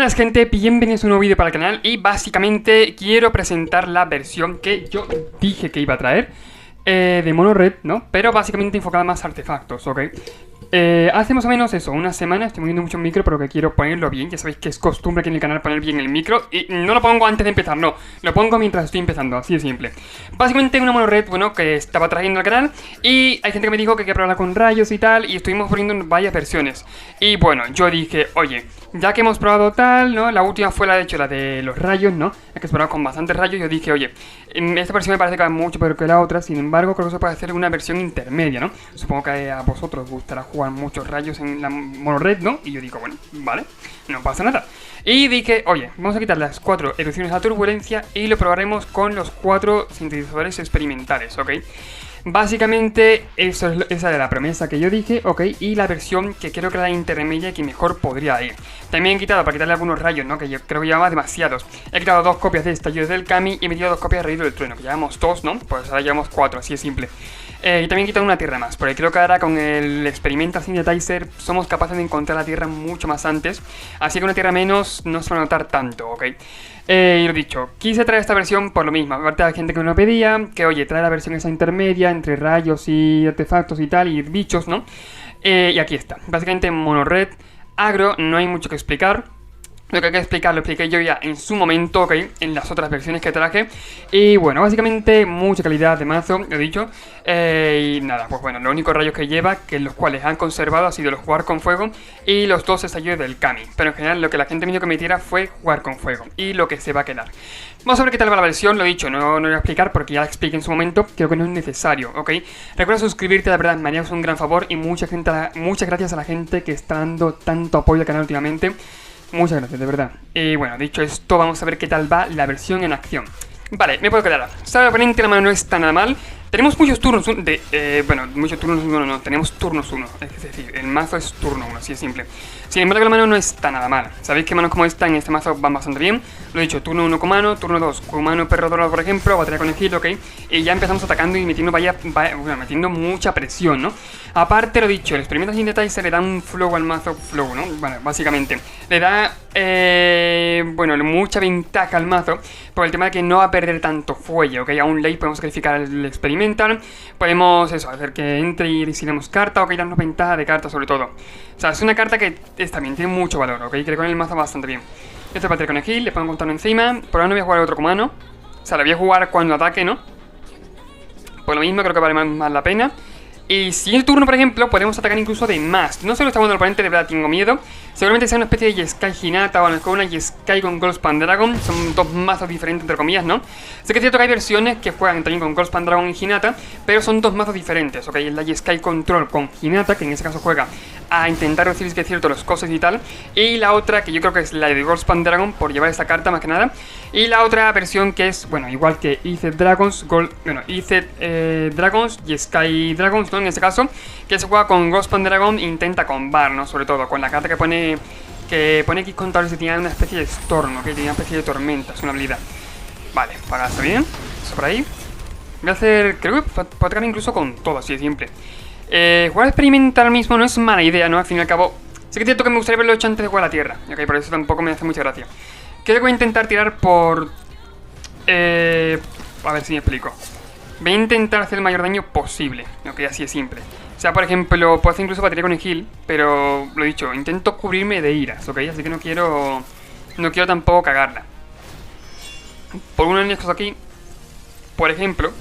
Buenas gente, bienvenidos a un nuevo vídeo para el canal. Y básicamente quiero presentar la versión que yo dije que iba a traer de Mono Red, ¿no? Pero básicamente enfocada más a artefactos, ¿ok? Hace más o menos eso, una semana, estoy moviendo mucho el micro, pero que quiero ponerlo bien. Ya sabéis que es costumbre aquí en el canal poner bien el micro. Y no lo pongo antes de empezar, no, lo pongo mientras estoy empezando, así de simple. Básicamente una Mono Red, bueno, que estaba trayendo al canal. Y hay gente que me dijo que quería probarla con rayos y tal. Y estuvimos poniendo varias versiones. Y bueno, yo dije, oye, ya que hemos probado tal, ¿no? La última fue la de los rayos, ¿no? La que exploramos con bastantes rayos. Yo dije, oye, esta versión me parece que va mucho peor que la otra. Sin embargo, creo que se puede hacer una versión intermedia, ¿no? Supongo que a vosotros os gustará jugar muchos rayos en la Mono Red, ¿no? Y yo digo, bueno, vale, no pasa nada. Y dije, oye, vamos a quitar las 4 erupciones a turbulencia y lo probaremos con los 4 sintetizadores experimentales, ¿ok? Básicamente esa era la promesa que yo dije, ok, y la versión que creo que era la intermedia que mejor podría ir. También he quitado, para quitarle algunos rayos, ¿no? Que yo creo que llevaba demasiados. He quitado 2 copias de estallidos del Kami y he metido 2 copias de rayo del trueno, que llevamos 2, ¿no? Pues ahora llevamos 4, así de simple. Y también he quitado una tierra más, porque creo que ahora con el Experimental Synthetizer somos capaces de encontrar la tierra mucho más antes. Así que una tierra menos no se va a notar tanto, ¿ok? Y lo dicho, quise traer esta versión por lo mismo. Aparte de la gente que me lo pedía, que oye, trae la versión esa intermedia entre rayos y artefactos y tal, y bichos, ¿no? Y aquí está. Básicamente Mono Red, agro, no hay mucho que explicar. Lo que hay que explicar lo expliqué yo ya en su momento, ok, en las otras versiones que traje. Y bueno, básicamente mucha calidad de mazo, lo he dicho. Y nada, pues bueno, los únicos rayos que lleva, que los cuales han conservado, ha sido los jugar con fuego y los 2 estallidos del Kami. Pero en general lo que la gente me dijo que metiera fue jugar con fuego y lo que se va a quedar. Vamos a ver qué tal va la versión, lo he dicho, no lo voy a explicar porque ya la expliqué en su momento, creo que no es necesario, ok. Recuerda suscribirte, la verdad, me harías un gran favor y muchas gracias a la gente que está dando tanto apoyo al canal últimamente. Muchas gracias, de verdad. Y bueno, dicho esto, vamos a ver qué tal va la versión en acción. Vale, me puedo quedar. Sale aparente, la mano no está nada mal. Tenemos muchos turnos bueno, muchos turnos 1, no, tenemos turnos 1. Es decir, el mazo es turno 1, así de simple. Sin embargo, la mano no está nada mal. Sabéis que manos como esta en este mazo van bastante bien. Lo he dicho, turno 1 con mano, turno 2 con mano, perro dorado, por ejemplo, batería conejito, ok. Y ya empezamos atacando y metiendo, metiendo mucha presión, ¿no? Aparte, lo dicho, el Experimental Synthetizer le da un flow al mazo, flow, ¿no? Bueno, básicamente, le da, bueno, mucha ventaja al mazo por el tema de que no va a perder tanto fuelle, ok. A un late podemos calificar el Experimental. Podemos, eso, hacer que entre y si damos carta, ok, darnos ventaja de carta sobre todo. O sea, es una carta que también tiene mucho valor, ok, creo que con el mazo bastante bien. Este batería con el heal, le pongo un contorno encima. Por ahora no voy a jugar otro con mano. O sea, lo voy a jugar cuando ataque, ¿no? Por lo mismo creo que vale más la pena. Y si el turno, por ejemplo, podemos atacar incluso de más. No solo está jugando el oponente, de verdad tengo miedo. Seguramente sea una especie de Jeskai Hinata o una Jeskai con Goldspan Dragon. Son 2 mazos diferentes, entre comillas, ¿no? Sé que es cierto que hay versiones que juegan también con Goldspan Dragon y Hinata, pero son 2 mazos diferentes, ¿ok? Es la Jeskai Control con Hinata, que en ese caso juega a intentar reducir, si es cierto, los costes y tal. Y la otra, que yo creo que es la de Goldspan Dragon, por llevar esta carta más que nada. Y la otra versión que es, bueno, igual que Ice Dragons, Dragons, Jeskai Dragons, ¿no? En este caso, que se juega con Goldspan Dragon e intenta combar, ¿no? Sobre todo con la carta que pone X contadores y tiene una especie de estorno, que tiene una especie de tormenta, es una habilidad. Vale, para está bien, eso por ahí. Voy a hacer, creo que puedo atacar incluso con todo, así de simple. Jugar experimental mismo no es mala idea, ¿no? Al fin y al cabo, sí que es cierto que me gustaría haberlo hecho antes de jugar a la tierra, ok, por eso tampoco me hace mucha gracia. Creo que voy a intentar tirar por... a ver si me explico. Voy a intentar hacer el mayor daño posible, ok, así de simple. O sea, por ejemplo, puedo hacer incluso batería con el heal, pero lo dicho, intento cubrirme de iras, ok, así que no quiero tampoco cagarla. Por uno de mis cosas aquí, por ejemplo,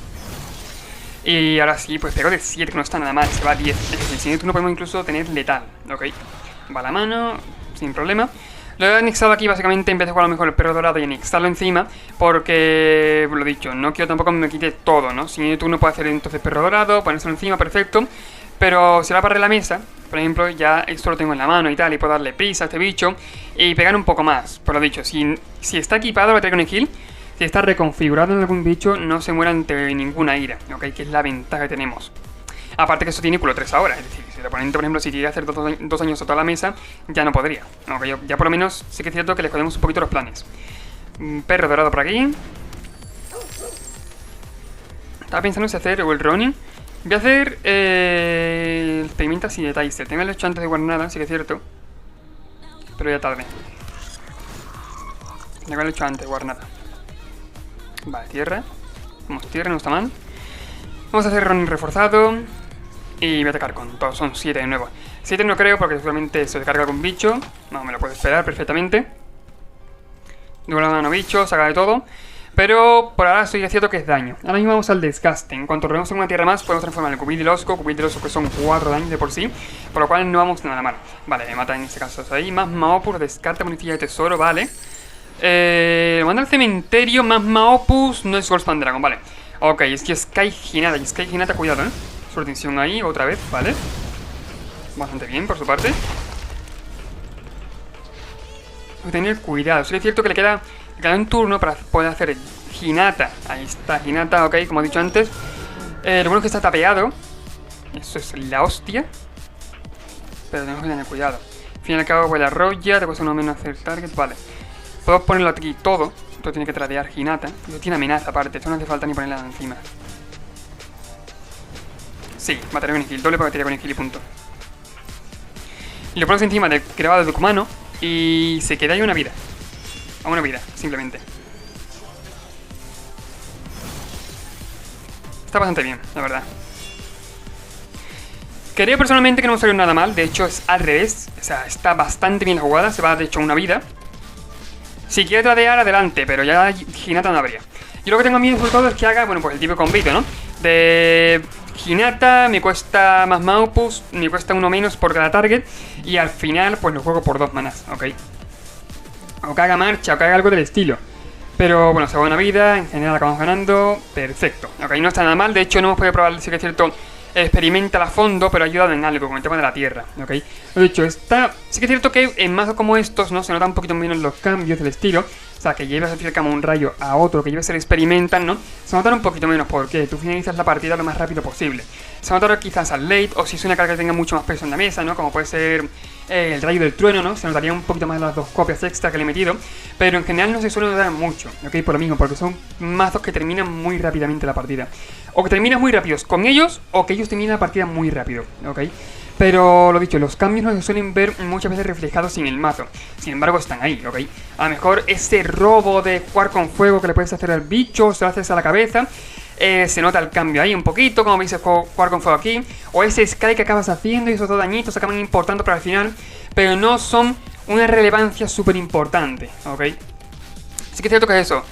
y ahora sí, pues pego de 7, que no está nada mal, se va a 10. Es decir, en el siguiente turno podemos incluso tener letal, ok. Va la mano, sin problema. Lo he anexado aquí básicamente en vez de jugar a lo mejor el perro dorado y anexarlo encima, porque, lo dicho, no quiero tampoco que me quite todo, ¿no? Si tú no puedes hacer entonces perro dorado, ponérselo encima, perfecto. Pero si va a barrer la mesa, por ejemplo, ya esto lo tengo en la mano y tal, y puedo darle prisa a este bicho y pegar un poco más. Por lo dicho, si está equipado, lo traigo con el heal. Si está reconfigurado en algún bicho, no se muera ante ninguna ira, ¿ok? Que es la ventaja que tenemos. Aparte que eso tiene culo 3 ahora, es decir, si el oponente, por ejemplo, si quiere hacer 2 años a toda la mesa, ya no podría. Aunque yo, ya por lo menos sí que es cierto que le jodemos un poquito los planes. Perro dorado por aquí. Estaba pensando si hacer el Ronin. Voy a hacer el Experimental Synthetizer. Tengo el hecho antes de guardar nada, sí que es cierto. Pero ya tarde. Ya lo he hecho antes, guardar nada. Vale, tierra. Vamos, tierra, no está mal. Vamos a hacer running reforzado. Y voy a atacar con todos, son 7 de nuevo. 7 no creo porque seguramente se descarga algún bicho. No, me lo puedo esperar perfectamente. Doble mano bicho, saca de todo. Pero por ahora estoy cierto que es daño. Ahora mismo vamos al desgaste. En cuanto robemos una tierra más, podemos transformar el Cubilosco que son 4 daños de por sí. Por lo cual no vamos nada mal. Vale, me mata en este caso ahí. Más Maopus, descarta municipio de tesoro, vale. Manda al cementerio, más Maopus, no es Goldspan Dragon, vale. Ok, es que Sky Hinata, y Sky Hinata, cuidado, su atención ahí, otra vez, vale. Bastante bien por su parte. Hay que tener cuidado, sí es cierto que le queda un turno para poder hacer Hinata. Ahí está, Hinata, ok, como he dicho antes. Lo bueno es que está tapeado. Eso es la hostia. Pero tenemos que tener cuidado. Al fin y al cabo, vuela roya, te cuesta uno menos hacer target, vale. Puedo ponerlo aquí todo. Esto tiene que tradear Hinata. No tiene amenaza aparte, esto no hace falta ni ponerla encima. Sí, mataré con Skill, doble batería con Skill y punto. Y lo pones encima del grabado de Tucumano y se queda ahí una vida. A una vida, simplemente. Está bastante bien, la verdad. Creo personalmente que no me salió nada mal, de hecho es al revés. O sea, está bastante bien la jugada, se va de hecho a una vida. Si quiere tradear, adelante, pero ya Hinata no habría. Yo lo que tengo miedo sobre todo es que haga, bueno, pues el tipo combito, ¿no? De Hinata, me cuesta más Maupus, me cuesta uno menos por cada target. Y al final, pues lo juego por 2 manas, ¿ok? O que haga marcha, o que haga algo del estilo. Pero bueno, se va una vida, en general acabamos ganando, perfecto. Ok, no está nada mal, de hecho no hemos podido probar, sí que es cierto, experimenta a fondo, pero ha ayudado en algo, con el tema de la tierra, ok. Lo dicho, está, sí que es cierto que en mazos como estos, ¿no? Se notan un poquito menos los cambios del estilo. O sea, que lleves a como un rayo a otro, que lleves el experimental, ¿no? Se notan un poquito menos porque tú finalizas la partida lo más rápido posible. Se notará quizás al late, o si es una carga que tenga mucho más peso en la mesa, ¿no? Como puede ser el rayo del trueno, ¿no? Se notaría un poquito más las 2 copias extra que le he metido. Pero en general no se suele notar mucho, ¿ok? Por lo mismo, porque son mazos que terminan muy rápidamente la partida. O que terminas muy rápidos con ellos, o que ellos terminan la partida muy rápido, ¿ok? Pero lo dicho, los cambios no se suelen ver muchas veces reflejados en el mazo. Sin embargo, están ahí, ¿ok? A lo mejor ese robo de jugar con fuego que le puedes hacer al bicho, se lo haces a la cabeza. Se nota el cambio ahí un poquito, como veis, jugar con fuego aquí. O ese Sky que acabas haciendo y esos 2 dañitos acaban importando para el final. Pero no son una relevancia súper importante, ¿ok? Sí que es cierto que es eso.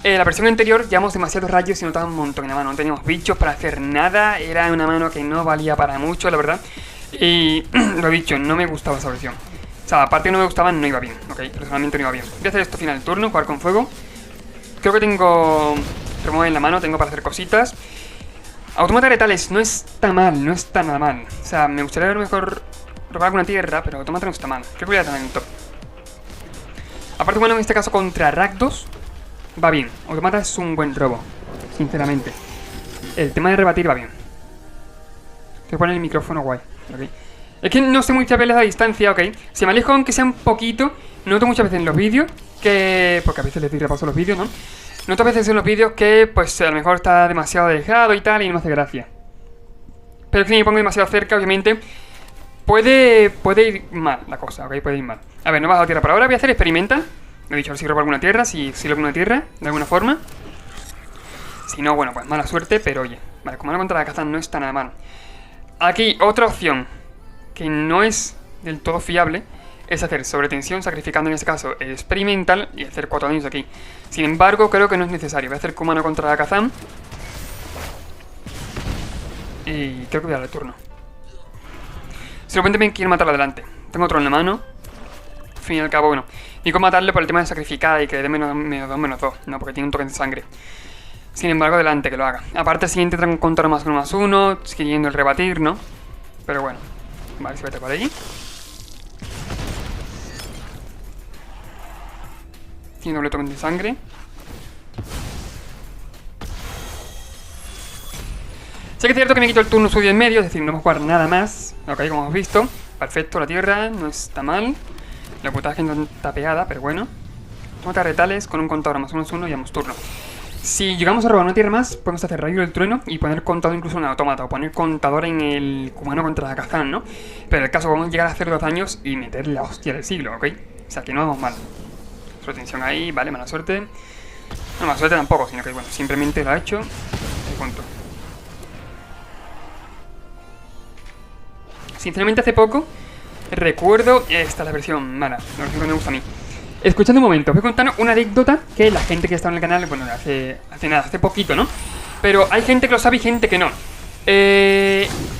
La versión anterior llevamos demasiados rayos y notaba un montón en la mano. No teníamos bichos para hacer nada. Era una mano que no valía para mucho, la verdad. Y lo he dicho, no me gustaba esa versión. O sea, aparte que no me gustaba, no iba bien, ¿ok? Personalmente no iba bien. Voy a hacer esto final del turno, jugar con fuego. Creo que tengo remover en la mano, tengo para hacer cositas. Automata retales no está mal, no está nada mal. O sea, me gustaría a lo mejor robar alguna tierra, pero automata no está mal. Creo que voy a tener en top. Aparte, bueno, en este caso contra Rakdos va bien. Automata es un buen robo, sinceramente. El tema de rebatir va bien. Te poner el micrófono guay, ¿ok? Es que no sé muchas veces a distancia, ¿ok? Si me alejo aunque sea un poquito, noto muchas veces en los vídeos que... Porque a veces les doy repaso a los vídeos, ¿no? Noto a veces en los vídeos que, pues, a lo mejor está demasiado alejado y tal, y no me hace gracia. Pero si me pongo demasiado cerca, obviamente, puede ir mal la cosa, ¿ok? Puede ir mal. A ver, no bajo a tierra por ahora, voy a hacer experimental. Me he dicho, a ver si robo alguna tierra, si robo alguna tierra, de alguna forma. Si no, bueno, pues mala suerte, pero oye. Vale, como no contra la caza no está nada mal. Aquí, otra opción que no es del todo fiable es hacer sobretensión, sacrificando en este caso el experimental y hacer 4 daños aquí. Sin embargo, creo que no es necesario. Voy a hacer Kumano contra la Kazan. Y creo que voy a dar el turno. Simplemente me quiero matarlo adelante. Tengo otro en la mano. Al fin y al cabo, bueno. Y con matarle por el tema de sacrificar y que le dé menos 2. No, porque tiene un toque de sangre. Sin embargo, adelante, que lo haga. Aparte, el siguiente trae un counter +1/+1, siguiendo el rebatir, ¿no? Pero bueno. Vale, si voy a tapar allí. Tiene doble toque de sangre. Sé que es cierto que me quito el turno suyo en medio, es decir, no vamos a jugar nada más. Ok, como hemos visto. Perfecto, la tierra no está mal. La puntaje no está pegada, pero bueno. Toma retales con un contador +1/+1 y damos turno. Si llegamos a robar una tierra más, podemos hacer rayo del trueno y poner contador incluso en el automata, o poner contador en el Kumano contra la Kazan, ¿no? Pero en el caso podemos llegar a hacer 2 daños y meter la hostia del siglo, ¿ok? O sea, que no vamos mal. Suerte tensión ahí, vale, mala suerte. No, mala suerte tampoco, sino que bueno, simplemente lo ha hecho. Y punto. Sinceramente hace poco recuerdo, esta es la versión mala, la versión que me gusta a mí. Escuchando un momento, os voy a contar una anécdota que la gente que está en el canal, bueno, hace poquito, ¿no? Pero hay gente que lo sabe y gente que no.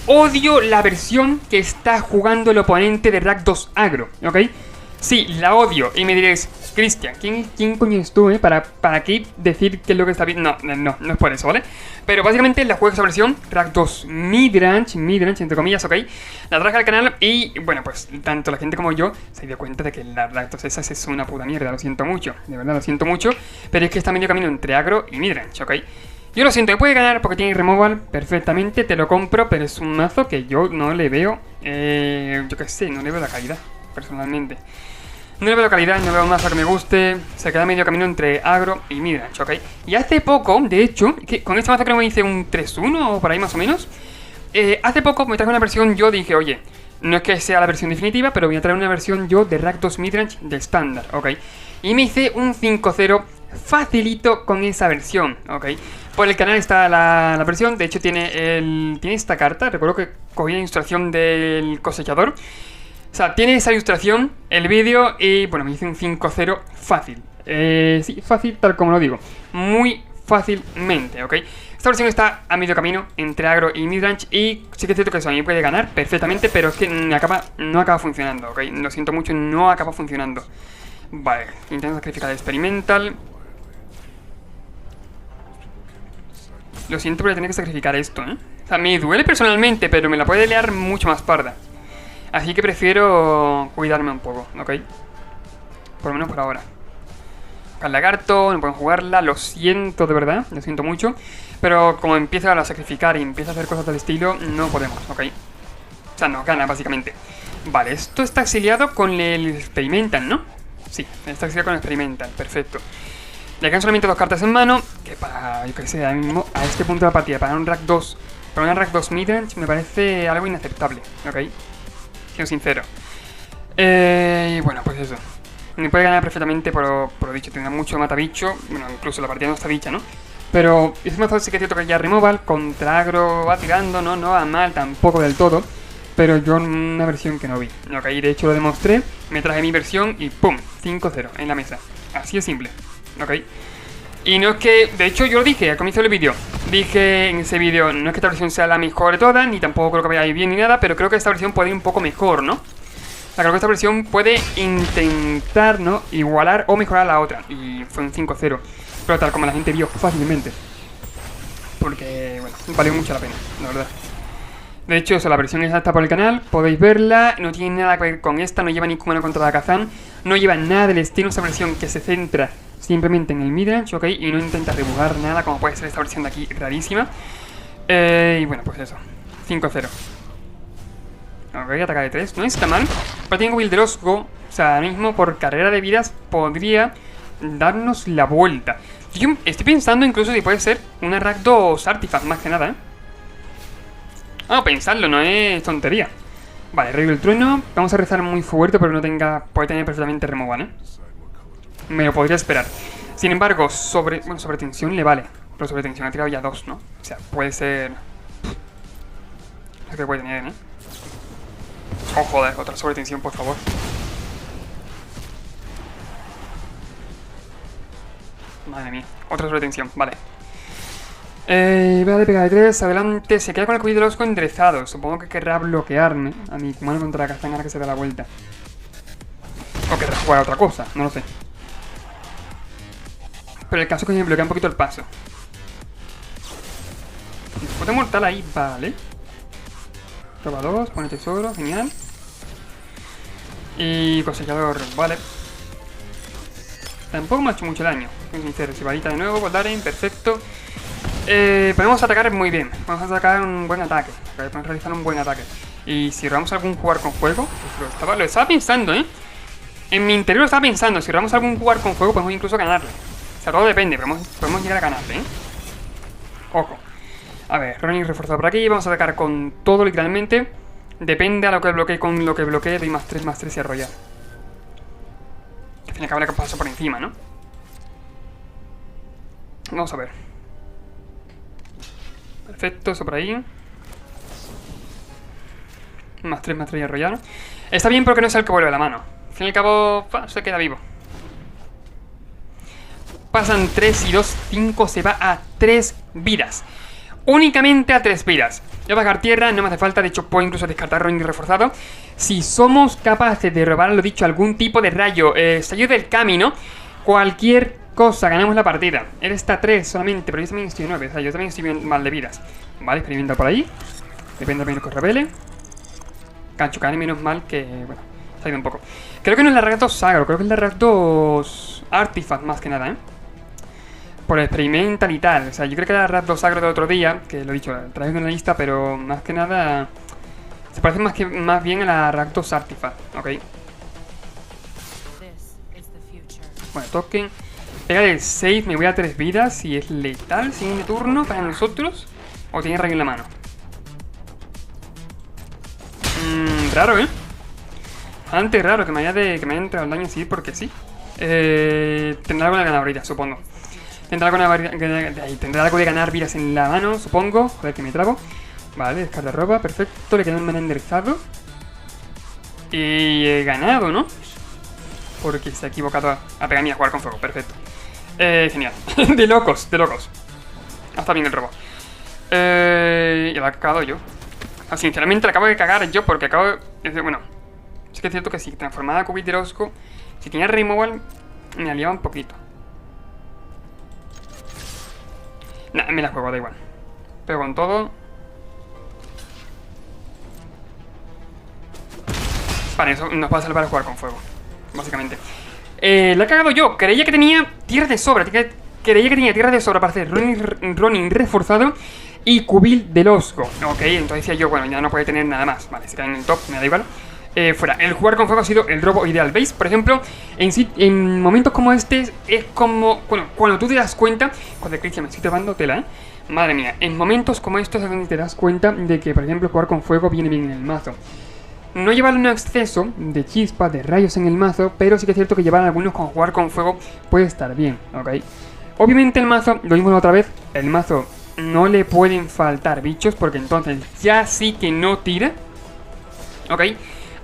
Odio la versión que está jugando el oponente de Rakdos Agro, ¿ok? Sí, la odio. Y me diréis, Cristian, ¿quién coño es tú, para aquí decir qué es lo que está bien? No es por eso, ¿vale? Pero básicamente la juego esa versión, Rakdos Midrange, entre comillas, ¿ok? La traje al canal y, bueno, pues tanto la gente como yo se dio cuenta de que la Rakdos esas es una puta mierda, lo siento mucho, de verdad lo siento mucho. Pero es que está medio camino entre agro y midrange, ¿ok? Yo lo siento, me puede ganar porque tiene removal perfectamente, te lo compro, pero es un mazo que yo no le veo, yo qué sé, no le veo la calidad, personalmente. No le veo la calidad, no veo un mazo que me guste, se queda medio camino entre agro y midrange, ¿ok? Y hace poco, de hecho, que con este mazo creo que me hice un 3-1 o por ahí más o menos, hace poco me traje una versión, yo dije, oye, no es que sea la versión definitiva, pero voy a traer una versión yo de Rakdos Midrange de estándar, ¿ok? Y me hice un 5-0 facilito con esa versión, ¿ok? Por el canal está la versión, de hecho tiene esta carta, recuerdo que cogí la ilustración del cosechador. O sea, tiene esa ilustración, el vídeo y bueno, me hice un 5-0 fácil. Sí, fácil tal como lo digo, muy fácilmente, ¿ok? Esta versión está a medio camino entre agro y midrange y sí que es cierto que eso a mí puede ganar perfectamente, pero es que no acaba funcionando, ¿ok? Lo siento mucho, no acaba funcionando. Vale, intento sacrificar el experimental. Lo siento, pero tener que sacrificar esto, ¿eh? O sea, me duele personalmente, pero me la puede liar mucho más parda. Así que prefiero cuidarme un poco, ¿ok? Por lo menos por ahora. Al lagarto, no pueden jugarla, lo siento de verdad, lo siento mucho. Pero como empieza a sacrificar y empieza a hacer cosas del estilo, no podemos, ¿ok? O sea, no gana, básicamente. Vale, esto está exiliado con el Experimental, ¿no? Sí, está exiliado con el Experimental, perfecto. Le quedan solamente 2 cartas en mano, que para, yo que sé, ahora mismo, a este punto de la partida, para una Rakdos Midrange me parece algo inaceptable, ¿ok? Siendo sincero. Y bueno, pues eso. Me puede ganar perfectamente por lo dicho, tendrá mucho matabicho. Bueno, incluso la partida no está dicha, ¿no? Pero es mazo sí que es cierto que ya removal, contra agro va tirando, no va mal tampoco del todo. Pero yo una versión que no vi, ¿ok? De hecho lo demostré, me traje mi versión y ¡pum! 5-0 en la mesa. Así de simple. ¿Ok? Y no es que, de hecho yo lo dije al comienzo del vídeo. Dije en ese vídeo, no es que esta versión sea la mejor de todas, ni tampoco creo que vaya bien ni nada, pero creo que esta versión puede ir un poco mejor, ¿no? O sea, creo que esta versión puede intentar, ¿no? Igualar o mejorar a la otra. Y fue un 5-0. Pero tal como la gente vio fácilmente. Porque, bueno, valió mucho la pena, la verdad. De hecho, eso, la versión exacta por el canal, podéis verla, no tiene nada que ver con esta, no lleva ni Kumano contra la Kazan, no lleva nada del estilo, esa versión que se centra simplemente en el midrange, ¿ok? Y no intenta dibujar nada como puede ser esta versión de aquí, rarísima. Y bueno, pues eso, 5-0. Ok, ataca de 3, no está mal, pero tengo Will de Osgo, o sea, ahora mismo por carrera de vidas podría darnos la vuelta. Yo estoy pensando incluso si puede ser una Rakdos Artifact, más que nada, ¿eh? Vamos a pensarlo, no es tontería. Vale, Rey del Trueno. Vamos a rezar muy fuerte porque no tenga... Puede tener perfectamente removal, ¿eh? Me lo podría esperar. Sin embargo, sobre tensión le vale. Pero sobre tensión ha tirado ya 2, ¿no? O sea, puede ser... No sé qué puede tener, ¿eh? Oh, joder, otra sobretensión, por favor. Madre mía, otra sobretensión, vale. Vale, pega de 3, adelante. Se queda con el cubillo de Osgo enderezado. Supongo que querrá bloquearme a mi Kumano contra la Kazan ahora que se da la vuelta. O querrá jugar a otra cosa, no lo sé. Pero el caso es que me bloquea un poquito el paso. Disputa mortal ahí, vale. Roba 2, pone tesoro, genial. Y cosechador, vale. Tampoco me ha hecho mucho daño. Soy sincero, si varita de nuevo, Voldaren, perfecto. Podemos atacar muy bien. Vamos a sacar un buen ataque. Podemos realizar un buen ataque. Y si robamos algún jugar con fuego, pues lo estaba pensando, ¿eh? En mi interior lo estaba pensando. Si robamos algún jugar con fuego, podemos incluso ganarle. O sea, todo depende. Podemos llegar a ganarle, ¿eh? Ojo. A ver, running reforzado por aquí. Vamos a atacar con todo, literalmente. Depende a lo que bloquee. Con lo que bloquee, doy +3/+3 y arrollar. al fin y al cabo le paso por encima, ¿no? Vamos a ver. Perfecto, eso por ahí. Más 3 y arrollar. Está bien porque no es el que vuelve la mano. Al fin y al cabo, se queda vivo. Pasan 3 y 2, 5, se va a 3 vidas. Únicamente a 3 vidas. Voy a bajar tierra, no me hace falta, de hecho puedo incluso descartar Ronin reforzado. Si somos capaces de robar, lo dicho, algún tipo de rayo, sello del camino, cualquier cosa, ganamos la partida. Él está a 3 solamente, pero yo también estoy a 9, o sea, yo también estoy bien mal de vidas. Vale, experimenta por ahí. Depende de lo que revele. Gancho Cane, menos mal que, bueno, se ha ido un poco. Creo que no es la Rakdos Sagro, creo que es la Rakdos Artifact más que nada, por el experimental y tal. O sea, yo creo que era Rakdos Sagro de otro día, que lo he dicho, traigo en la lista, pero más que nada se parece más bien a la Rakdos Artifact, ok. Bueno, token. Pega del 6, me voy a 3 vidas. Si es letal, siguiente turno para nosotros. O tiene rayo en la mano. Raro, Bastante raro que me haya entrado el daño así porque sí. Tendrá algo de ganar vidas, supongo. Tendrá algo de ganar vidas en la mano, supongo. Joder, que me trabo. Vale, descarta ropa, perfecto. Le queda un mana enderezado. Y he ganado, ¿no? Porque se ha equivocado a pegarme y a jugar con fuego, perfecto. Genial. De locos, de locos. Está bien el robo. Y lo he cagado yo. Sinceramente, lo acabo de cagar yo porque acabo de... Bueno, sí que es cierto que si transformada a Cubil de Rosco, si tenía removal, me aliaba un poquito. Nah, me la juego, da igual. Pero con todo... Vale, eso nos va a salvar a jugar con fuego, básicamente. La he cagado yo. Creía que tenía tierra de sobra. Creía que tenía tierra de sobra para hacer Ronin reforzado y Cubil del Osco. Ok, entonces decía yo, bueno, ya no puede tener nada más. Vale, se cae en el top, me da igual. Fuera, el jugar con fuego ha sido el robo ideal. ¿Veis? Por ejemplo, en momentos como este es como... Bueno, cuando tú te das cuenta... Joder, Cristian, me estoy trabando tela, Madre mía, en momentos como estos es donde te das cuenta de que, por ejemplo, jugar con fuego viene bien en el mazo. No llevar un exceso de chispas, de rayos en el mazo, pero sí que es cierto que llevar algunos con jugar con fuego puede estar bien, ¿ok? Obviamente el mazo, lo mismo la otra vez, el mazo no le pueden faltar bichos porque entonces ya sí que no tira, ¿ok?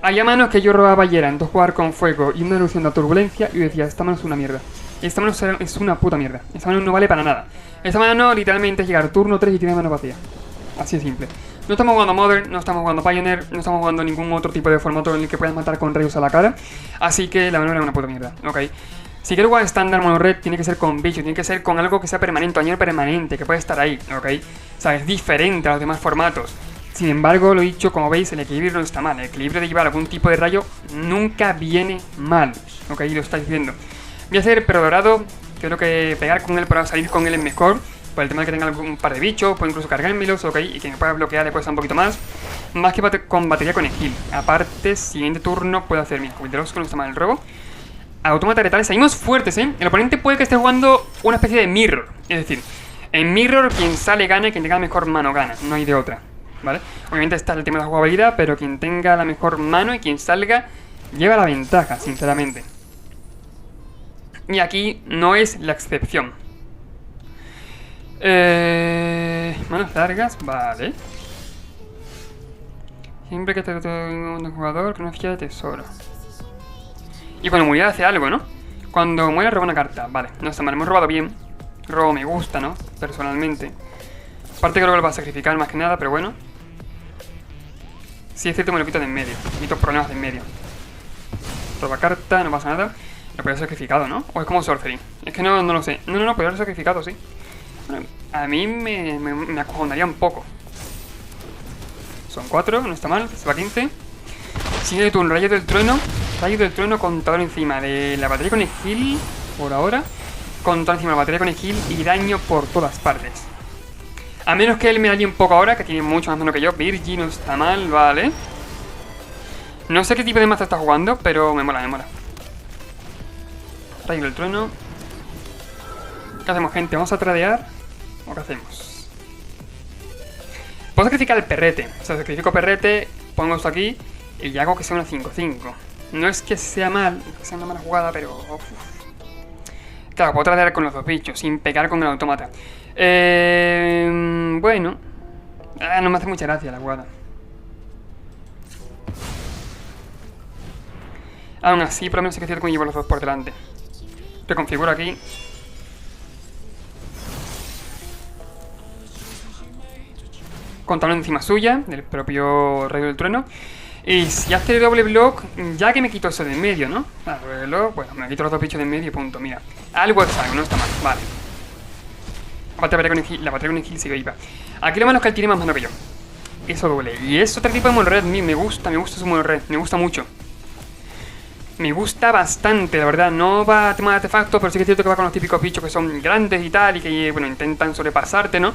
Había manos que yo robaba y eran dos jugar con fuego y una ilusión de turbulencia y yo decía, esta mano es una mierda. Esta mano es una puta mierda. Esta mano no vale para nada. Esta mano literalmente es llegar turno 3 y tiene mano vacía. Así de simple. No estamos jugando Modern, no estamos jugando Pioneer, no estamos jugando ningún otro tipo de formato en el que puedas matar con rayos a la cara. Así que la mano era una puta mierda, ok. Si quieres jugar estándar mono red, tiene que ser con bichos, tiene que ser con algo que sea permanente, año permanente, que puede estar ahí, ok. O sea, es diferente a los demás formatos. Sin embargo, lo dicho, como veis, el equilibrio no está mal. El equilibrio de llevar algún tipo de rayo nunca viene mal, ok, lo estáis viendo. Voy a hacer Perro Dorado, creo que pegar con él para salir con él es mejor. Por el tema de que tenga algún par de bichos, puedo incluso cargármelos, ok, y que me pueda bloquear le cuesta un poquito más. Más que con batería con Egil. Aparte, siguiente turno puedo hacer mi Cubil de Rosco, no está mal el robo. Autómata letales, salimos fuertes, El oponente puede que esté jugando una especie de mirror. Es decir, en mirror quien sale gana y quien tenga mejor mano gana, no hay de otra, ¿vale? Obviamente está el tema de la jugabilidad, pero quien tenga la mejor mano y quien salga lleva la ventaja, sinceramente. Y aquí no es la excepción. Manos largas, vale. Siempre que te un jugador que no es ficha de tesoro. Y cuando muera hace algo, ¿no? Cuando muera roba una carta, vale, no está mal, hemos robado bien. Robo me gusta, ¿no? Personalmente. Aparte creo que lo va a sacrificar más que nada, pero bueno. Si es cierto, me lo quito de en medio. Me quito problemas de en medio. Roba carta, no pasa nada. Lo puede haber sacrificado, ¿no? O es como Sorcery. Es que no lo sé. No, puede haber sacrificado, sí. Bueno, a mí me acojonaría un poco. Son 4, no está mal, se va a 15. Sigue tu rayo del trueno. Rayo del trueno, contador encima de la batería con Egil. Por ahora. Contador encima de la batería con Egil y daño por todas partes. A menos que él me dañe un poco ahora, que tiene mucho más mano que yo. Virgi no está mal, vale. No sé qué tipo de mazo está jugando, pero me mola, me mola. Rayo del trueno. ¿Qué hacemos, gente? ¿Vamos a tradear? ¿O qué hacemos? Puedo sacrificar el perrete. O sea, sacrifico perrete, pongo esto aquí y hago que sea una 5-5. No es que sea mal, que sea una mala jugada, pero... uf. Claro, puedo tratar con los dos bichos, sin pegar con el autómata. Bueno. No me hace mucha gracia la jugada. Aún así, por lo menos sí que es cierto que me llevo los dos por delante. Reconfiguro aquí. Con talón encima suya, del propio Rayo del Trueno. Y si hace doble block, ya que me quito eso de en medio, ¿no? Doble block, bueno, me quito los dos bichos de en medio y punto, mira. Algo es algo, no está mal, vale. Aparte la batería con el heal sigue viva. Aquí lo malo es que él tiene más mano que yo. Eso duele. Y es otro tipo de mono red, me gusta su mono red, me gusta mucho. Me gusta bastante, la verdad. No va a tema de artefactos, pero sí que es cierto que va con los típicos bichos que son grandes y tal, y que, bueno, intentan sobrepasarte, ¿no?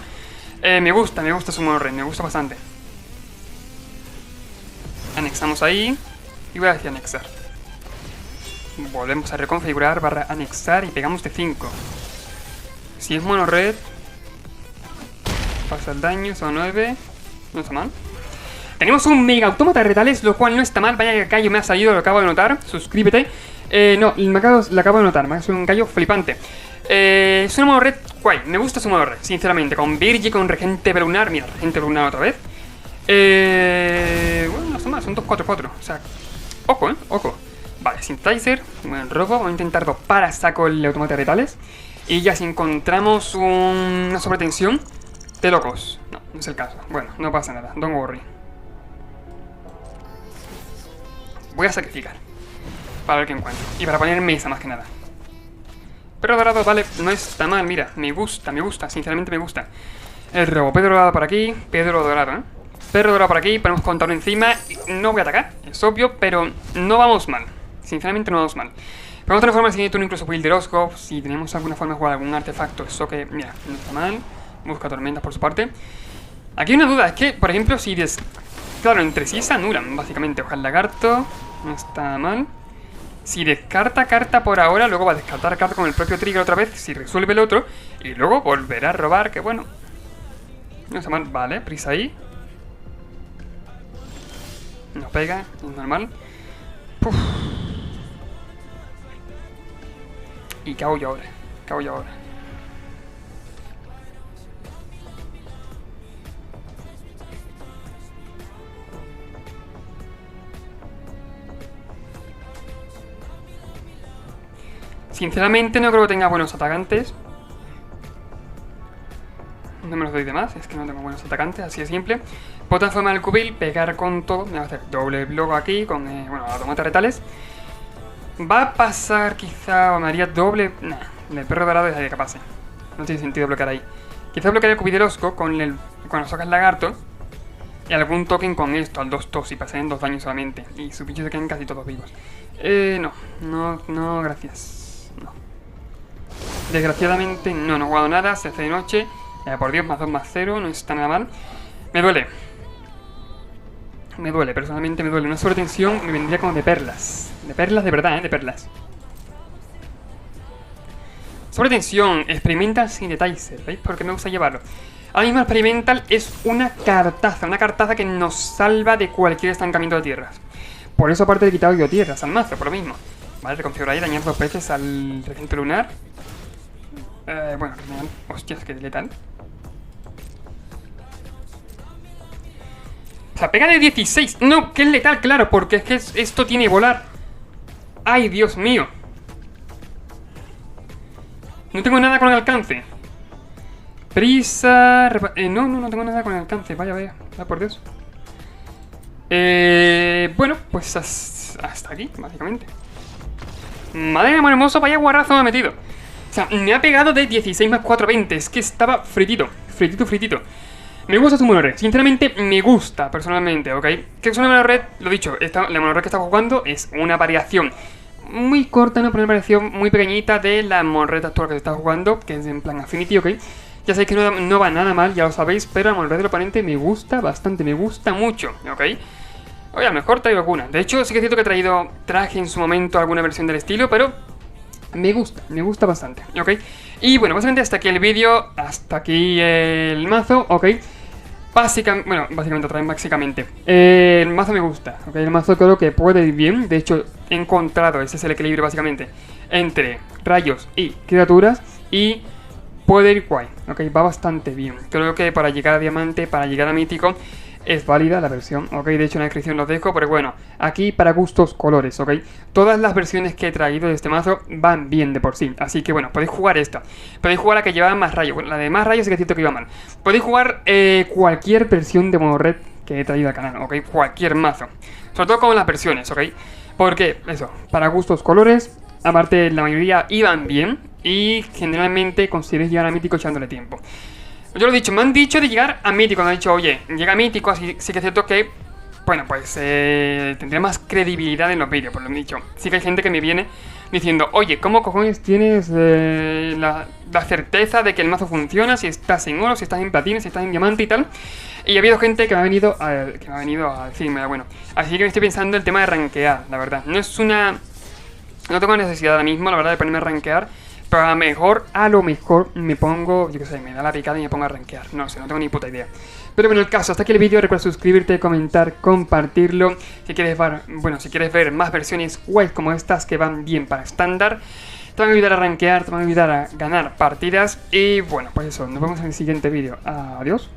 Me gusta su mono red, me gusta bastante. Anexamos ahí. Y voy a decir anexar. Volvemos a reconfigurar barra anexar y pegamos de 5. Si es mono red, pasa el daño, son 9. No está mal. Tenemos un mega autómata de retales, lo cual no está mal. Vaya que callo me ha salido, lo acabo de notar. Suscríbete. No, lo acabo de notar, me ha sido un callo flipante. Es un mono red guay, me gusta su mono red, sinceramente. Con Virgi, con Regente Lunar. Mira, Regente Lunar otra vez. Bueno, no está mal, son 2-4-4. O sea, ojo, ojo. Vale, Synthesizer, buen robo. Voy a intentar dopar a saco el automata de retales. Y ya si encontramos una sobretensión, de locos. No, no es el caso. Bueno, no pasa nada, don't worry. Voy a sacrificar para ver qué encuentro. Y para poner mesa más que nada. Perro dorado, vale, no está mal, mira. Me gusta, sinceramente me gusta. El robo, Pedro dorado por aquí. Pedro dorado, ¿eh? Perro dorado por aquí, ponemos contador encima. No voy a atacar, es obvio, pero no vamos mal. Sinceramente no vamos mal. Podemos transformar el siguiente turno incluso Wilderoscope. Si tenemos alguna forma de jugar algún artefacto, eso que, mira, no está mal. Busca tormentas por su parte. Aquí hay una duda, es que, por ejemplo, si claro, entre sí se anulan, básicamente. Hoja el lagarto, no está mal. Si descarta carta por ahora, luego va a descartar carta con el propio trigger otra vez, si resuelve el otro, y luego volverá a robar, que bueno. No está mal, vale, prisa ahí. No pega, es normal. Uf. ¿Y qué hago yo ahora? ¿Qué hago yo ahora? Sinceramente no creo que tenga buenos atacantes. No me los doy de más, es que no tengo buenos atacantes, así de simple. Puedo transformar el cubil, pegar con todo. Me va a hacer doble bloco aquí con, bueno, automata retales. Va a pasar quizá, o me haría doble... Nah, el perro dorado es que pase. No tiene sentido bloquear ahí. Quizá bloquear el cubiderosco con las hojas lagarto. Y algún token con esto, al 2-2, y pasen 2 daños solamente. Y sus bichos se quedan casi todos vivos. No, gracias. No. Desgraciadamente no he jugado nada, se hace de noche. Por Dios, más 2 más 0, no está nada mal. Me duele. Me duele, personalmente me duele. Una sobretensión me vendría como de perlas. De perlas de verdad, de perlas. Sobretensión, Experimental Synthesizer, ¿veis? Porque me gusta llevarlo. Ahora mismo Experimental es una cartaza que nos salva de cualquier estancamiento de tierras. Por eso aparte de quitado yo tierras al mazo, por lo mismo. Vale, reconfigurar ahí, dañar 2 veces al Regente Lunar. Bueno, hostias, que letal. O sea, pega de 16. No, que es letal, claro, porque es que esto tiene volar. ¡Ay, Dios mío! No tengo nada con el alcance. Prisa... no tengo nada con el alcance. Vaya, por Dios. Bueno, pues hasta aquí, básicamente. Madre mía, muy hermoso, vaya guarrazo me ha metido. O sea, me ha pegado de 16 más 4, 20. Es que estaba fritito. Me gusta su monored, sinceramente me gusta personalmente, ¿ok? Que es una monored, lo dicho, la monored que estaba jugando es una variación muy corta, ¿no? Pero una variación muy pequeñita de la monored actual que se está jugando, que es en plan Affinity, ¿ok? Ya sabéis que no va nada mal, ya lo sabéis, pero la monored del oponente me gusta bastante, me gusta mucho, ¿ok? Oye, a lo mejor traigo alguna. De hecho, sí que es cierto que traje en su momento alguna versión del estilo, pero me gusta bastante, ¿ok? Y bueno, básicamente hasta aquí el vídeo, hasta aquí el mazo, ¿ok? básicamente otra vez, básicamente. El mazo me gusta, ¿ok? El mazo creo que puede ir bien. De hecho, he encontrado, ese es el equilibrio básicamente, entre rayos y criaturas. Y puede ir guay, ¿ok? Va bastante bien. Creo que para llegar a diamante, para llegar a mítico, es válida la versión, ¿ok? De hecho en la descripción los dejo, pero bueno, aquí para gustos colores, ¿ok? Todas las versiones que he traído de este mazo van bien de por sí, así que bueno, podéis jugar esta. Podéis jugar la que llevaba más rayos, bueno, la de más rayos sí que es cierto que iba mal. Podéis jugar cualquier versión de mono red que he traído al canal, ¿ok? Cualquier mazo, sobre todo con las versiones, ¿ok? Porque, eso, para gustos colores, aparte la mayoría iban bien y generalmente conseguiréis llegar a mítico echándole tiempo. Yo lo he dicho, me han dicho de llegar a mítico, me han dicho, oye, llega a mítico, así sí que es cierto que, bueno, pues tendría más credibilidad en los vídeos, por lo que he dicho. Sí que hay gente que me viene diciendo, oye, ¿cómo cojones tienes la certeza de que el mazo funciona? Si estás en oro, si estás en platino, si estás en diamante y tal. Y ha habido gente que me ha venido a decirme, bueno, así que me estoy pensando el tema de rankear, la verdad. No tengo necesidad ahora mismo, la verdad, de ponerme a rankear. Pero a lo mejor me pongo, yo qué sé, me da la picada y me pongo a rankear. No sé, no tengo ni puta idea. Pero bueno, el caso, hasta aquí el vídeo. Recuerda suscribirte, comentar, compartirlo. Si quieres ver más versiones guays como estas que van bien para estándar. Te van a ayudar a rankear, te van a ayudar a ganar partidas. Y bueno, pues eso, nos vemos en el siguiente vídeo. Adiós.